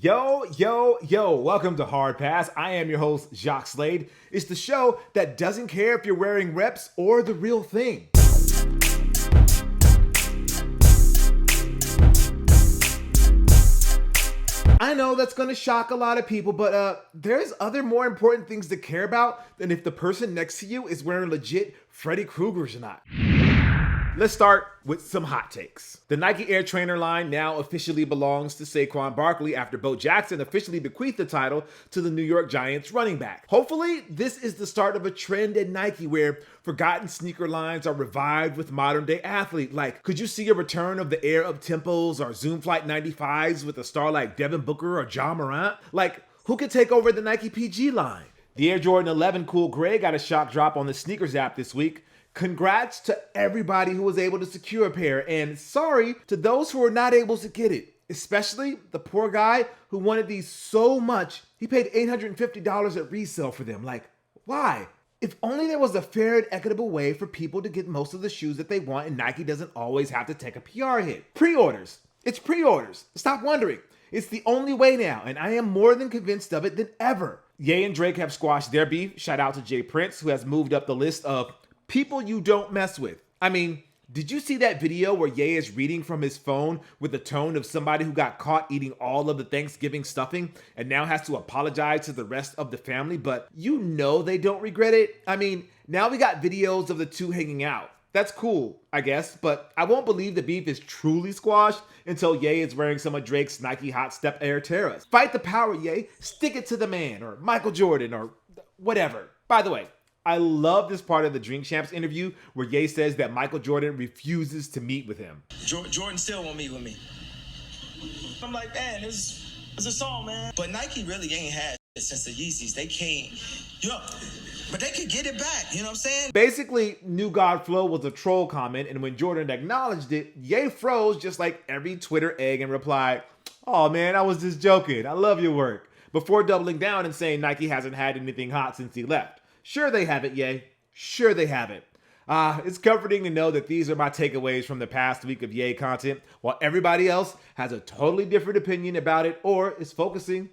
Yo, welcome to Hard Pass. I am your host, Jacques Slade. It's the show that doesn't care if you're wearing reps or the real thing. I know that's going to shock a lot of people, but there's other more important things to care about than if the person next to you is wearing legit Freddy Kruegers or not. Let's start with some hot takes. The Nike Air Trainer line now officially belongs to Saquon Barkley after Bo Jackson officially bequeathed the title to the New York Giants running back. Hopefully, this is the start of a trend at Nike where forgotten sneaker lines are revived with modern day athlete. Like, could you see a return of the Air Up-Tempos or Zoom Flight 95s with a star like Devin Booker or Ja Morant? Like, who could take over the Nike PG line? The Air Jordan 11 Cool Gray got a shock drop on the sneakers app this week. Congrats to everybody who was able to secure a pair, and sorry to those who were not able to get it, especially the poor guy who wanted these so much, he paid $850 at resale for them. Like, why? If only there was a fair and equitable way for people to get most of the shoes that they want and Nike doesn't always have to take a PR hit. Pre-orders. It's pre-orders. Stop wondering. It's the only way now, and I am more than convinced of it than ever. Ye and Drake have squashed their beef. Shout out to Jay Prince, who has moved up the list of people you don't mess with. I mean, did you see that video where Ye is reading from his phone with the tone of somebody who got caught eating all of the Thanksgiving stuffing and now has to apologize to the rest of the family, but you know they don't regret it? I mean, now we got videos of the two hanging out. That's cool, I guess, but I won't believe the beef is truly squashed until Ye is wearing some of Drake's Nike Hot Step Air Terras. Fight the power, Ye. Stick it to the man, or Michael Jordan, or whatever. By the way, I love this part of the Drink Champs interview where Ye says that Michael Jordan refuses to meet with him. Jordan still won't meet with me. I'm like, man, it's a song, man. But Nike really ain't had it since the Yeezys. They can't, but they could get it back, you know what I'm saying? Basically, New God Flow was a troll comment, and when Jordan acknowledged it, Ye froze just like every Twitter egg and replied, "Oh man, I was just joking. I love your work," before doubling down and saying Nike hasn't had anything hot since he left. Sure they have it, Ye. Sure they have it. It's comforting to know that these are my takeaways from the past week of Ye content, while everybody else has a totally different opinion about it or is focusing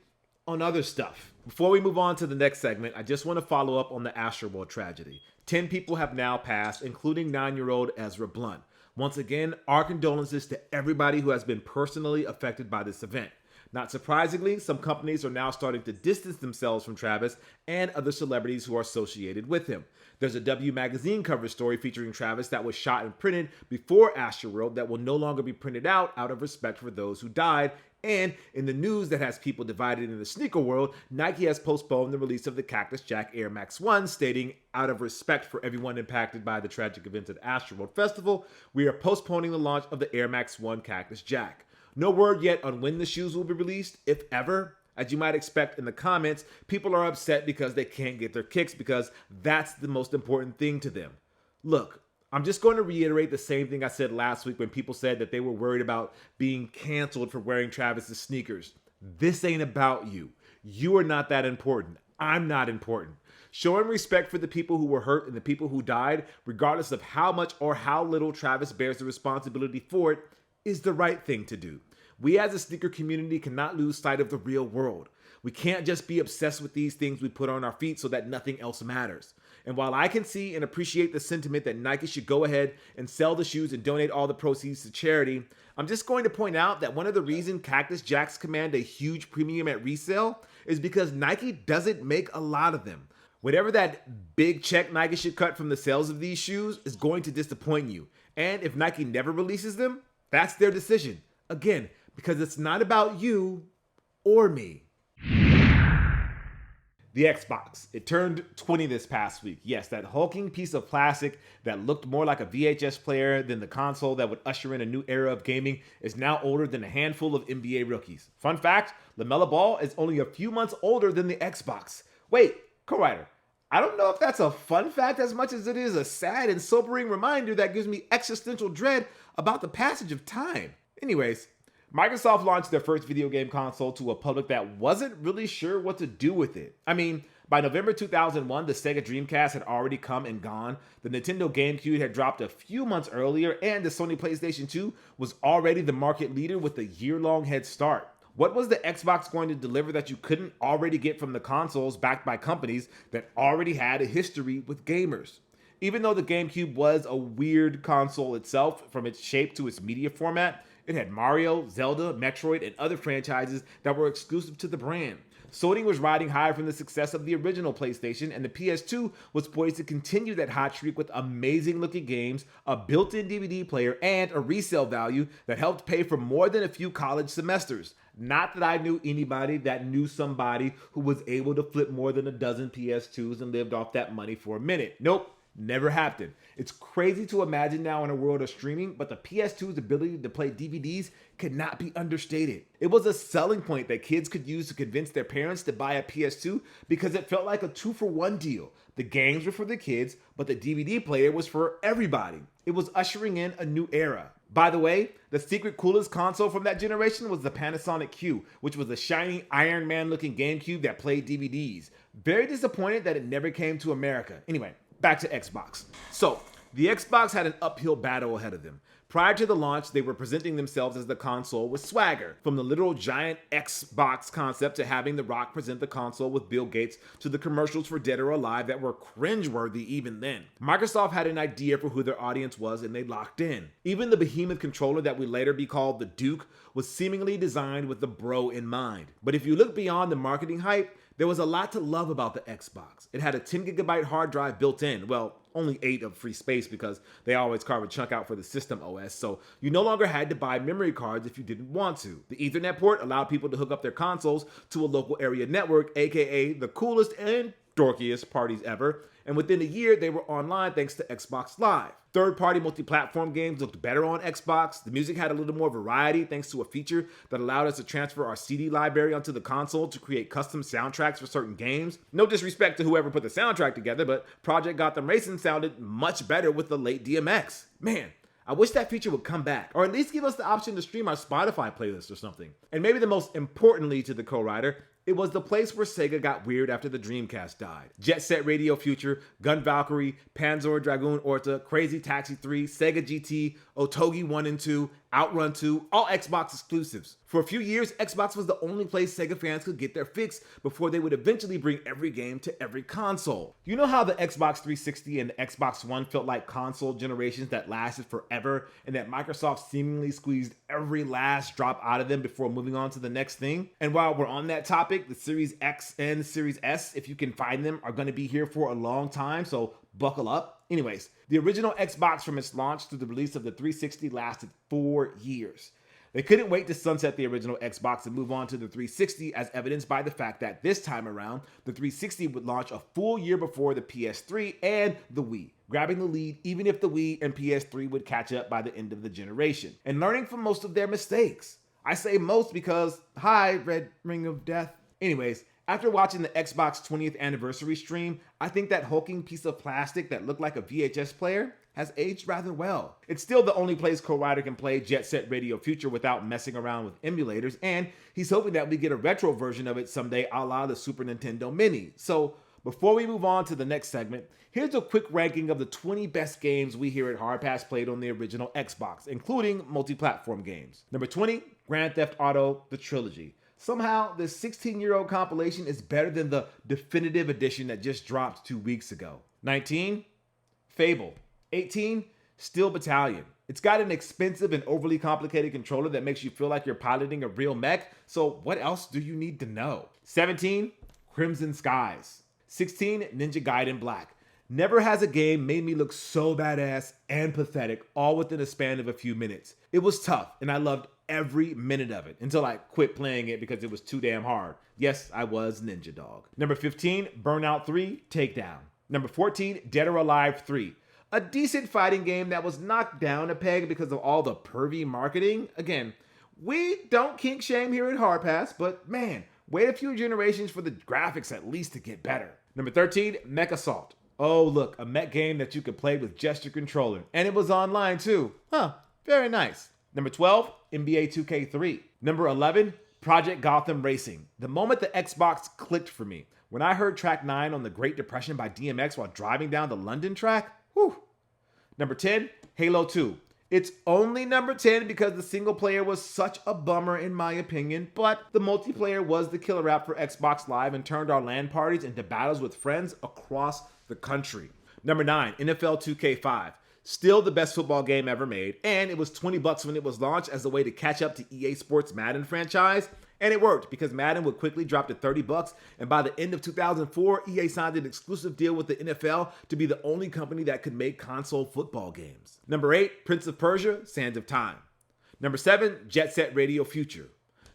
on other stuff. Before we move on to the next segment, I just want to follow up on the Astroworld tragedy. 10 people have now passed, including 9-year-old Ezra Blunt. Once again, our condolences to everybody who has been personally affected by this event. Not surprisingly, some companies are now starting to distance themselves from Travis and other celebrities who are associated with him. There's a W Magazine cover story featuring Travis that was shot and printed before Astroworld that will no longer be printed out of respect for those who died. And in the news that has people divided in the sneaker world, Nike has postponed the release of the Cactus Jack Air Max 1, stating, out of respect for everyone impacted by the tragic events at Astroworld Festival, we are postponing the launch of the Air Max 1 Cactus Jack. No word yet on when the shoes will be released, if ever. As you might expect in the comments, people are upset because they can't get their kicks because that's the most important thing to them. Look, I'm just going to reiterate the same thing I said last week when people said that they were worried about being canceled for wearing Travis's sneakers. This ain't about you. You are not that important. I'm not important. Showing respect for the people who were hurt and the people who died, regardless of how much or how little Travis bears the responsibility for it, is the right thing to do. We as a sneaker community cannot lose sight of the real world. We can't just be obsessed with these things we put on our feet so that nothing else matters. And while I can see and appreciate the sentiment that Nike should go ahead and sell the shoes and donate all the proceeds to charity, I'm just going to point out that one of the reasons Cactus Jacks command a huge premium at resale is because Nike doesn't make a lot of them. Whatever that big check Nike should cut from the sales of these shoes is going to disappoint you. And if Nike never releases them, that's their decision. Again, because it's not about you or me. The Xbox. It turned 20 this past week. Yes, that hulking piece of plastic that looked more like a VHS player than the console that would usher in a new era of gaming is now older than a handful of NBA rookies. Fun fact, LaMelo Ball is only a few months older than the Xbox. Wait, co-writer, I don't know if that's a fun fact as much as it is a sad and sobering reminder that gives me existential dread about the passage of time. Anyways, Microsoft launched their first video game console to a public that wasn't really sure what to do with it. I mean, by November 2001, the Sega Dreamcast had already come and gone, the Nintendo GameCube had dropped a few months earlier, and the Sony PlayStation 2 was already the market leader with a year-long head start. What was the Xbox going to deliver that you couldn't already get from the consoles backed by companies that already had a history with gamers? Even though the GameCube was a weird console itself, from its shape to its media format, it had Mario, Zelda, Metroid, and other franchises that were exclusive to the brand. Sony was riding high from the success of the original PlayStation, and the PS2 was poised to continue that hot streak with amazing looking games, a built-in DVD player, and a resale value that helped pay for more than a few college semesters. Not that I knew anybody that knew somebody who was able to flip more than a dozen PS2s and lived off that money for a minute. Nope. Never happened. It's crazy to imagine now in a world of streaming, but the PS2's ability to play DVDs cannot be understated. It was a selling point that kids could use to convince their parents to buy a PS2 because it felt like a 2-for-1 deal. The games were for the kids, but the DVD player was for everybody. It was ushering in a new era. By the way, the secret coolest console from that generation was the Panasonic Q, which was a shiny Iron Man looking GameCube that played DVDs. Very disappointed that it never came to America. Anyway, back to Xbox. So, the Xbox had an uphill battle ahead of them. Prior to the launch, they were presenting themselves as the console with swagger. From the literal giant Xbox concept to having The Rock present the console with Bill Gates to the commercials for Dead or Alive that were cringeworthy even then. Microsoft had an idea for who their audience was and they locked in. Even the behemoth controller that would later be called the Duke was seemingly designed with the bro in mind. But if you look beyond the marketing hype, there was a lot to love about the Xbox. It had a 10GB hard drive built in. Well, only 8 of free space because they always carve a chunk out for the system OS, so you no longer had to buy memory cards if you didn't want to. The Ethernet port allowed people to hook up their consoles to a local area network, aka the coolest and dorkiest parties ever, and within a year they were online thanks to Xbox Live. Third-party multi-platform games looked better on Xbox. The music had a little more variety thanks to a feature that allowed us to transfer our CD library onto the console to create custom soundtracks for certain games. No disrespect to whoever put the soundtrack together, but Project Gotham Racing sounded much better with the late DMX. Man, I wish that feature would come back, or at least give us the option to stream our Spotify playlist or something. And maybe the most importantly to the co-writer, it was the place where Sega got weird after the Dreamcast died. Jet Set Radio Future, Gun Valkyrie, Panzer Dragoon Orta, Crazy Taxi 3, Sega GT, Otogi 1 and 2, Outrun 2, all Xbox exclusives. For a few years, Xbox was the only place Sega fans could get their fix before they would eventually bring every game to every console. You know how the Xbox 360 and the Xbox One felt like console generations that lasted forever and that Microsoft seemingly squeezed every last drop out of them before moving on to the next thing? And while we're on that topic, the Series X and Series S, if you can find them, are going to be here for a long time, so buckle up. Anyways, the original Xbox from its launch to the release of the 360 lasted 4 years. They couldn't wait to sunset the original Xbox and move on to the 360, as evidenced by the fact that this time around, the 360 would launch a full year before the PS3 and the Wii, grabbing the lead even if the Wii and PS3 would catch up by the end of the generation, and learning from most of their mistakes. I say most because, hi, Red Ring of Death. Anyways, after watching the Xbox 20th anniversary stream, I think that hulking piece of plastic that looked like a VHS player has aged rather well. It's still the only place co-writer can play Jet Set Radio Future without messing around with emulators, and he's hoping that we get a retro version of it someday a la the Super Nintendo Mini. So, before we move on to the next segment, here's a quick ranking of the 20 best games we here at Hard Pass played on the original Xbox, including multi-platform games. Number 20, Grand Theft Auto, the Trilogy. Somehow, this 16-year-old compilation is better than the definitive edition that just dropped 2 weeks ago. 19, Fable. 18, Steel Battalion. It's got an expensive and overly complicated controller that makes you feel like you're piloting a real mech, so what else do you need to know? 17, Crimson Skies. 16, Ninja Gaiden Black. Never has a game made me look so badass and pathetic all within a span of a few minutes. It was tough, and I loved every minute of it until I quit playing it because it was too damn hard. Yes, I was Ninja Dog. Number 15, Burnout 3, Takedown. Number 14, Dead or Alive 3. A decent fighting game that was knocked down a peg because of all the pervy marketing. Again, we don't kink shame here at Hard Pass, but man, wait a few generations for the graphics at least to get better. Number 13, Mech Assault. Oh look, a mech game that you could play with just your controller. And it was online too. Huh, very nice. Number 12, NBA 2K3. Number 11, Project Gotham Racing. The moment the Xbox clicked for me, when I heard track 9 on the Great Depression by DMX while driving down the London track, whew. Number 10, Halo 2. It's only number 10 because the single player was such a bummer in my opinion, but the multiplayer was the killer app for Xbox Live and turned our LAN parties into battles with friends across the country. Number 9, NFL 2K5. Still the best football game ever made, and it was $20 when it was launched as a way to catch up to EA Sports Madden franchise. And it worked because Madden would quickly drop to $30, and by the end of 2004, EA signed an exclusive deal with the NFL to be the only company that could make console football games. Number 8, Prince of Persia, Sands of Time. Number 7, Jet Set Radio Future.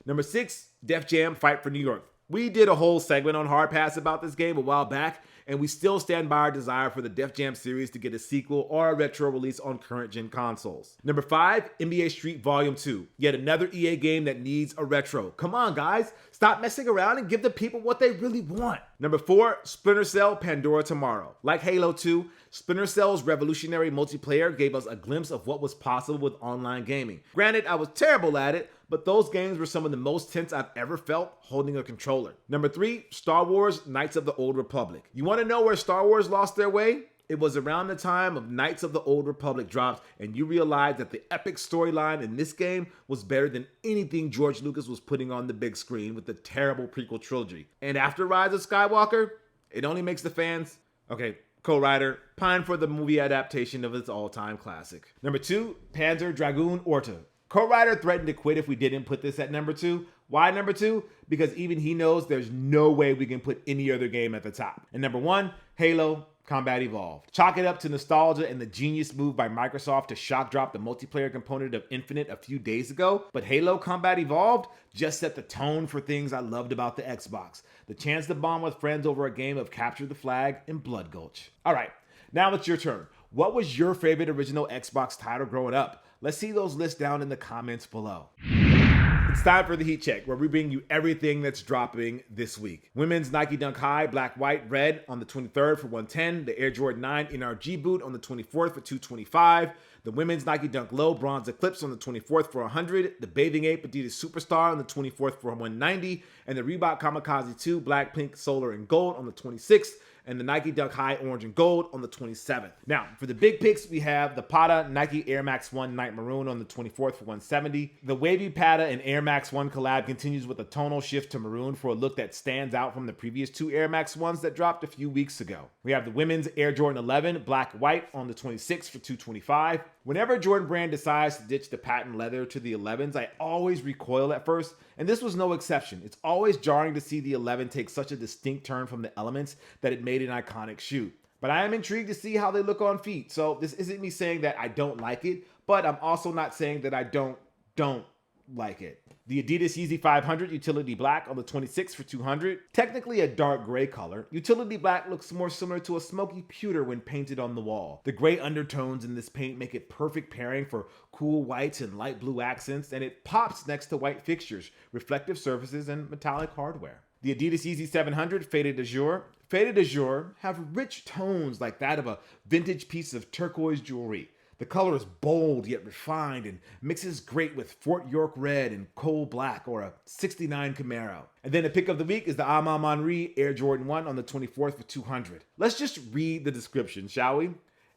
Number 6, Def Jam Fight for New York. We did a whole segment on Hard Pass about this game a while back, and we still stand by our desire for the Def Jam series to get a sequel or a retro release on current-gen consoles. Number 5, NBA Street Volume 2. Yet another EA game that needs a retro. Come on, guys. Stop messing around and give the people what they really want. Number 4, Splinter Cell Pandora Tomorrow. Like Halo 2, Splinter Cell's revolutionary multiplayer gave us a glimpse of what was possible with online gaming. Granted, I was terrible at it, but those games were some of the most tense I've ever felt holding a controller. Number 3, Star Wars Knights of the Old Republic. You want to know where Star Wars lost their way? It was around the time of Knights of the Old Republic dropped, and you realized that the epic storyline in this game was better than anything George Lucas was putting on the big screen with the terrible prequel trilogy. And after Rise of Skywalker, it only makes the fans, co-writer, pine for the movie adaptation of its all-time classic. Number 2, Panzer Dragoon Orta. Co-writer threatened to quit if we didn't put this at number 2. Why number 2? Because even he knows there's no way we can put any other game at the top. And number 1, Halo Combat Evolved. Chalk it up to nostalgia and the genius move by Microsoft to shock drop the multiplayer component of Infinite a few days ago. But Halo Combat Evolved just set the tone for things I loved about the Xbox. The chance to bond with friends over a game of Capture the Flag and Blood Gulch. All right, now it's your turn. What was your favorite original Xbox title growing up? Let's see those lists down in the comments below. It's time for the Heat Check, where we bring you everything that's dropping this week. Women's Nike Dunk High, black, white, red on the 23rd for $110. The Air Jordan 9 NRG boot on the 24th for $225. The women's Nike Dunk Low bronze Eclipse on the 24th for $100. The Bathing Ape Adidas Superstar on the 24th for $190. And the Reebok Kamikaze 2 black, pink, solar, and gold on the 26th. And the Nike Dunk High Orange and Gold on the 27th. Now, for the big picks, we have the Pata Nike Air Max 1 Night Maroon on the 24th for $170. The Wavy Pata and Air Max 1 collab continues with a tonal shift to maroon for a look that stands out from the previous 2 Air Max 1s that dropped a few weeks ago. We have the women's Air Jordan 11 Black White on the 26th for $225. Whenever Jordan Brand decides to ditch the patent leather to the 11s, I always recoil at first, and this was no exception. It's always jarring to see the 11 take such a distinct turn from the elements that it made an iconic shoe. But I am intrigued to see how they look on feet, so this isn't me saying that I don't like it, but I'm also not saying that I don't like it. The Adidas Yeezy 500 Utility Black on the 26th for $200. Technically a dark gray color, Utility Black looks more similar to a smoky pewter when painted on the wall. The gray undertones in this paint make it perfect pairing for cool whites and light blue accents, and it pops next to white fixtures, reflective surfaces, and metallic hardware. The Adidas Yeezy 700 Faded Azure. Faded Azure have rich tones like that of a vintage piece of turquoise jewelry. The color is bold yet refined and mixes great with Fort York Red and Coal Black or a 69 Camaro. And then the pick of the week is the Armour Monri Air Jordan 1 on the 24th for $200. Let's just read the description, shall we?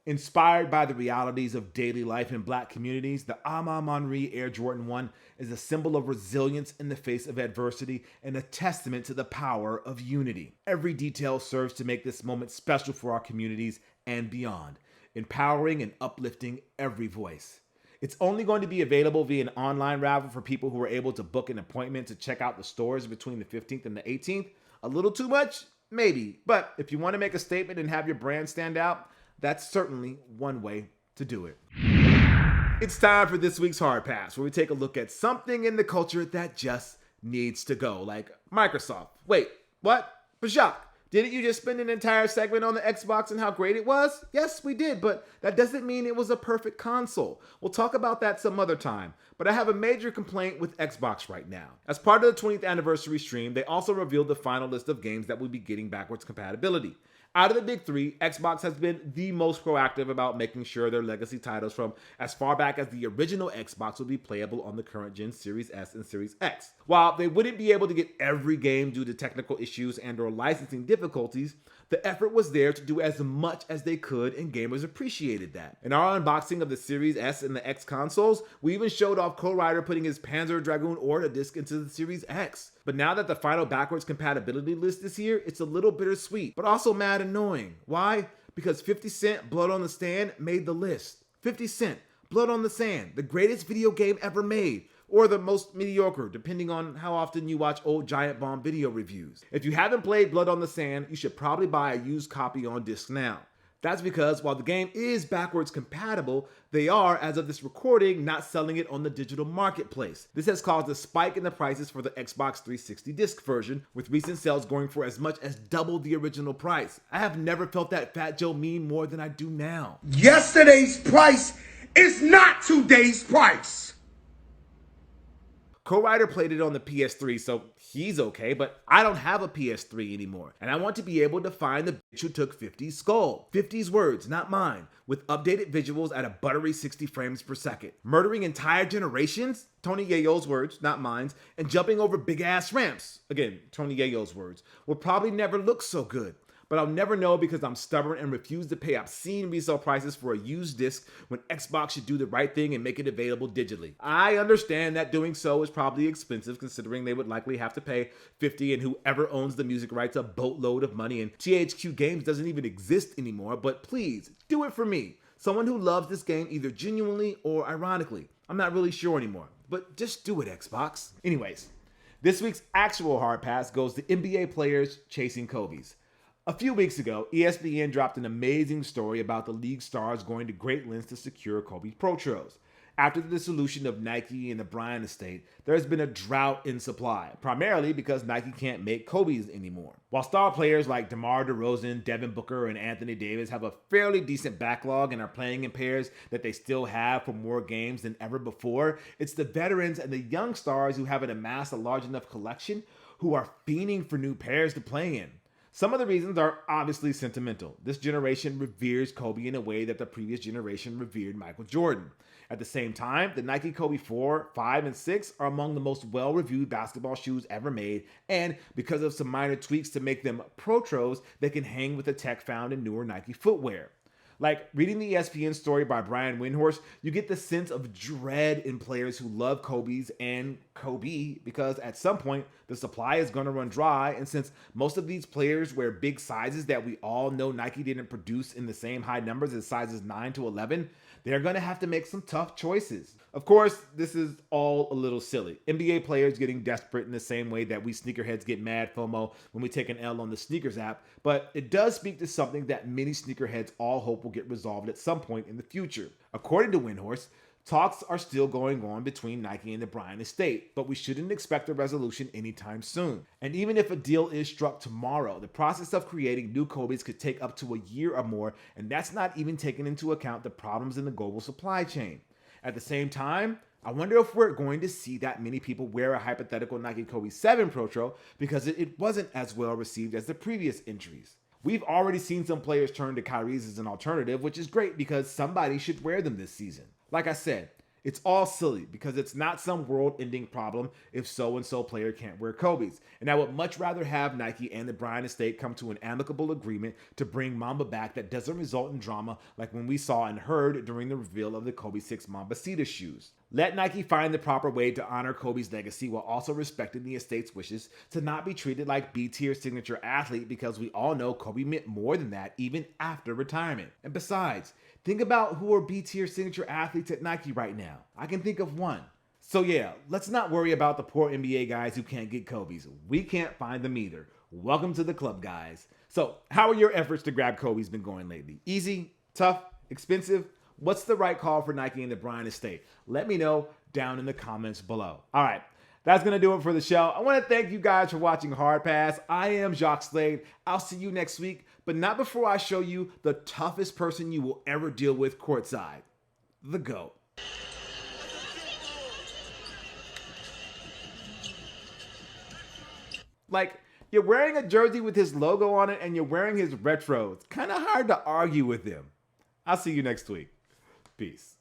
Inspired by the realities of daily life in Black communities, the Armour Monri Air Jordan 1 is a symbol of resilience in the face of adversity and a testament to the power of unity. Every detail serves to make this moment special for our communities and beyond, empowering and uplifting every voice. It's only going to be available via an online raffle for people who are able to book an appointment to check out the stores between the 15th and the 18th. A little too much? Maybe. But if you want to make a statement and have your brand stand out, that's certainly one way to do it. It's time for this week's Hard Pass, where we take a look at something in the culture that just needs to go, like Microsoft. Wait, what? But Jacques, didn't you just spend an entire segment on the Xbox and how great it was? Yes, we did, but that doesn't mean it was a perfect console. We'll talk about that some other time, but I have a major complaint with Xbox right now. As part of the 20th anniversary stream, they also revealed the final list of games that will be getting backwards compatibility. Out of the big three, Xbox has been the most proactive about making sure their legacy titles from as far back as the original Xbox would be playable on the current gen Series S and Series X. While they wouldn't be able to get every game due to technical issues and or licensing difficulties, the effort was there to do as much as they could, and gamers appreciated that. In our unboxing of the Series S and the X consoles, we even showed off Co-Writer putting his Panzer Dragoon Orta disc into the Series X. But now that the final backwards compatibility list is here, it's a little bittersweet, but also mad annoying. Why? Because 50 Cent Blood on the Stand made the list. 50 Cent, Blood on the Sand, the greatest video game ever made. Or the most mediocre, depending on how often you watch old Giant Bomb video reviews. If you haven't played Blood on the Sand, you should probably buy a used copy on disc now. That's because while the game is backwards compatible, they are, as of this recording, not selling it on the digital marketplace. This has caused a spike in the prices for the Xbox 360 disc version, with recent sales going for as much as double the original price. I have never felt that Fat Joe meme more than I do now. Yesterday's price is not today's price. Co-Writer played it on the PS3, so he's okay, but I don't have a PS3 anymore, and I want to be able to find the bitch who took 50's skull. 50's words, not mine, with updated visuals at a buttery 60 frames per second. Murdering entire generations? Tony Yayo's words, not mine, and jumping over big-ass ramps, again, Tony Yayo's words, will probably never look so good. But I'll never know because I'm stubborn and refuse to pay obscene resale prices for a used disc when Xbox should do the right thing and make it available digitally. I understand that doing so is probably expensive, considering they would likely have to pay 50 and whoever owns the music rights a boatload of money, and THQ Games doesn't even exist anymore, but please, do it for me. Someone who loves this game either genuinely or ironically. I'm not really sure anymore, but just do it, Xbox. Anyways, this week's actual hard pass goes to NBA players chasing Kobe's. A few weeks ago, ESPN dropped an amazing story about the league stars going to great lengths to secure Kobe's protros. After the dissolution of Nike and the Bryant estate, there has been a drought in supply, primarily because Nike can't make Kobe's anymore. While star players like DeMar DeRozan, Devin Booker, and Anthony Davis have a fairly decent backlog and are playing in pairs that they still have for more games than ever before, it's the veterans and the young stars who haven't amassed a large enough collection who are fiending for new pairs to play in. Some of the reasons are obviously sentimental. This generation reveres Kobe in a way that the previous generation revered Michael Jordan. At the same time, the Nike Kobe 4, 5, and 6 are among the most well-reviewed basketball shoes ever made, and because of some minor tweaks to make them protros, they can hang with the tech found in newer Nike footwear. Like reading the ESPN story by Brian Windhorst, you get the sense of dread in players who love Kobe's and Kobe because at some point the supply is going to run dry, and since most of these players wear big sizes that we all know Nike didn't produce in the same high numbers as sizes 9 to 11, they're going to have to make some tough choices. Of course, this is all a little silly. NBA players getting desperate in the same way that we sneakerheads get mad FOMO when we take an L on the sneakers app, but it does speak to something that many sneakerheads all hope will get resolved at some point in the future. According to Windhorst, talks are still going on between Nike and the Bryant estate, but we shouldn't expect a resolution anytime soon. And even if a deal is struck tomorrow, the process of creating new Kobe's could take up to a year or more, and that's not even taking into account the problems in the global supply chain. At the same time, I wonder if we're going to see that many people wear a hypothetical Nike Kobe 7 Protro because it wasn't as well received as the previous entries. We've already seen some players turn to Kyrie's as an alternative, which is great because somebody should wear them this season. Like I said, it's all silly because it's not some world-ending problem if so-and-so player can't wear Kobe's. And I would much rather have Nike and the Bryant estate come to an amicable agreement to bring Mamba back that doesn't result in drama like when we saw and heard during the reveal of the Kobe 6 Mambacita shoes. Let Nike find the proper way to honor Kobe's legacy while also respecting the estate's wishes to not be treated like B-tier signature athlete because we all know Kobe meant more than that even after retirement. And besides, think about who are B-tier signature athletes at Nike right now. I can think of one. So yeah, let's not worry about the poor NBA guys who can't get Kobe's. We can't find them either. Welcome to the club, guys. So how are your efforts to grab Kobe's been going lately? Easy? Tough? Expensive? What's the right call for Nike and the Bryant estate? Let me know down in the comments below. All right, that's going to do it for the show. I want to thank you guys for watching Hard Pass. I am Jacques Slade. I'll see you next week, but not before I show you the toughest person you will ever deal with courtside. The GOAT. Like, You're wearing a jersey with his logo on it and you're wearing his retros. Kind of hard to argue with him. I'll see you next week. Peace.